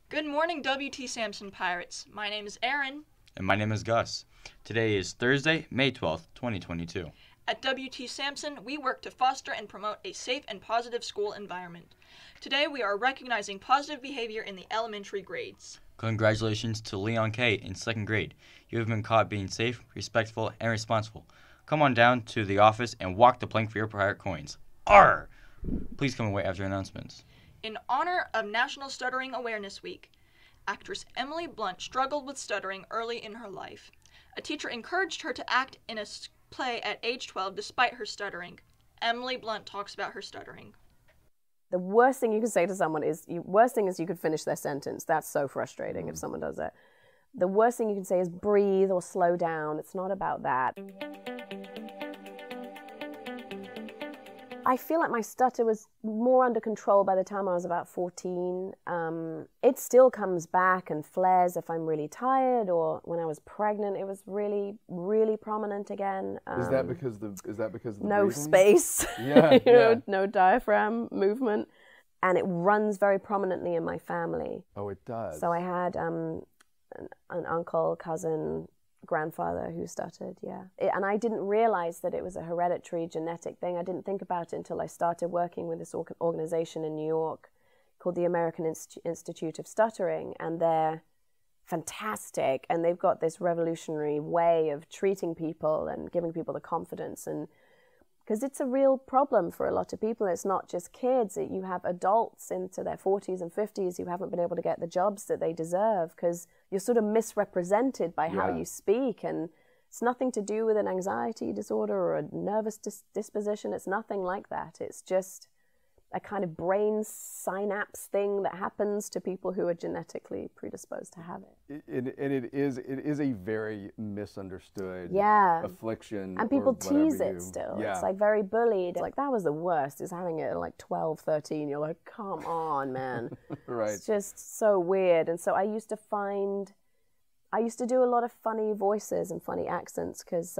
Good morning, WT Sampson Pirates. My name is Aeryn. And my name is Gus. Today is Thursday, May 12th, 2022. At WT Sampson, we work to foster and promote a safe and positive school environment. Today, we are recognizing positive behavior in the elementary grades. Congratulations to Leon K. in 2nd grade. You have been caught being safe, respectful, and responsible. Come on down to the office and walk the plank for your pirate coins. Arr! Please come away after announcements. In honor of National Stuttering Awareness Week, actress Emily Blunt struggled with stuttering early in her life. A teacher encouraged her to act in a play at age 12 despite her stuttering. Emily Blunt talks about her stuttering. The worst thing you can say to someone is, worst thing is you could finish their sentence. That's so frustrating if someone does that. The worst thing you can say is breathe or slow down. It's not about that. I feel like my stutter was more under control by the time I was about 14. It still comes back and flares if I'm really tired, or when I was pregnant, it was really, really prominent again. Is that because the no breathing? Space? Yeah, no diaphragm movement, and it runs very prominently in my family. Oh, it does. So I had an uncle, cousin, grandfather who stuttered, and I didn't realize that it was a hereditary genetic thing. I didn't think about it until I started working with this organization in New York called the American Institute of Stuttering, and they're fantastic, and they've got this revolutionary way of treating people and giving people the confidence, and because it's a real problem for a lot of people. It's not just kids. You have adults into their 40s and 50s who haven't been able to get the jobs that they deserve because you're sort of misrepresented by how you speak. And it's nothing to do with an anxiety disorder or a nervous disposition. It's nothing like that. It's just a kind of brain synapse thing that happens to people who are genetically predisposed to have it. It is a very misunderstood affliction. And people tease it still. Yeah. It's like very bullied. Like, that was the worst, is having it at like 12, 13. You're like, come on, man. Right. It's just so weird. And so I used to do a lot of funny voices and funny accents because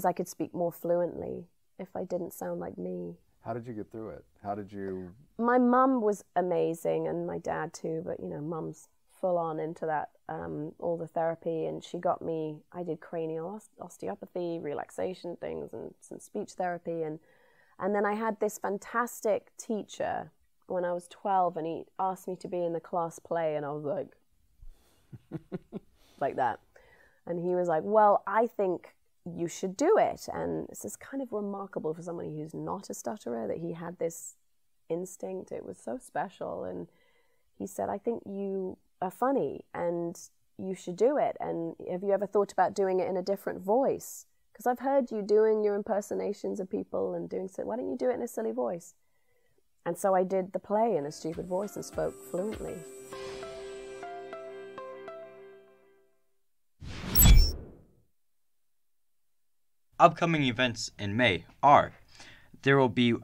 I could speak more fluently if I didn't sound like me. How did you get through it? How did you... My mum was amazing, and my dad too, but mum's full on into that, all the therapy, and she got me, I did cranial osteopathy, relaxation things, and some speech therapy, and then I had this fantastic teacher when I was 12, and he asked me to be in the class play, and I was like, like that. And he was like, well, I think you should do it. And this is kind of remarkable for somebody who's not a stutterer, that he had this instinct. It was so special. And he said, I think you are funny and you should do it. And have you ever thought about doing it in a different voice? Because I've heard you doing your impersonations of people and doing so. Why don't you do it in a silly voice? And so I did the play in a stupid voice and spoke fluently. Upcoming events in May are: there will be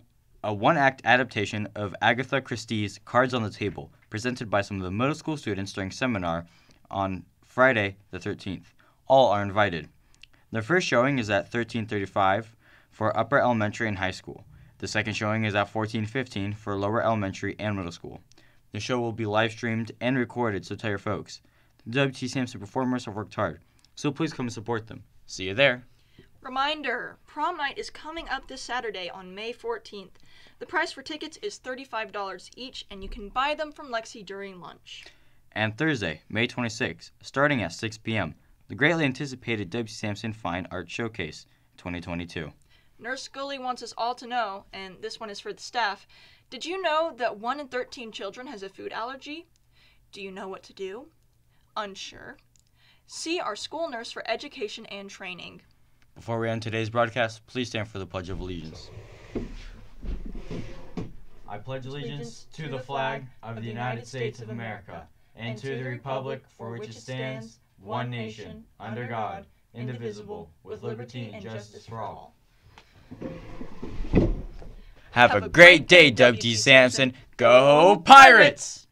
a one-act adaptation of Agatha Christie's Cards on the Table, presented by some of the middle school students during seminar on Friday the 13th. All are invited. The first showing is at 13:35 for upper elementary and high school. The second showing is at 14:15 for lower elementary and middle school. The show will be live-streamed and recorded, so tell your folks. The WT Sampson performers have worked hard, so please come and support them. See you there. Reminder, prom night is coming up this Saturday on May 14th. The price for tickets is $35 each, and you can buy them from Lexi during lunch. And Thursday, May 26th, starting at 6 p.m., the greatly anticipated W. Sampson Fine Art Showcase 2022. Nurse Scully wants us all to know, and this one is for the staff, did you know that 1 in 13 children has a food allergy? Do you know what to do? Unsure? See our school nurse for education and training. Before we end today's broadcast, please stand for the Pledge of Allegiance. I pledge allegiance to the flag of the United States of America and to the republic for which it stands, one nation, under God, indivisible, with liberty and justice for all. Have a great day, W.T. Sampson. Go Pirates!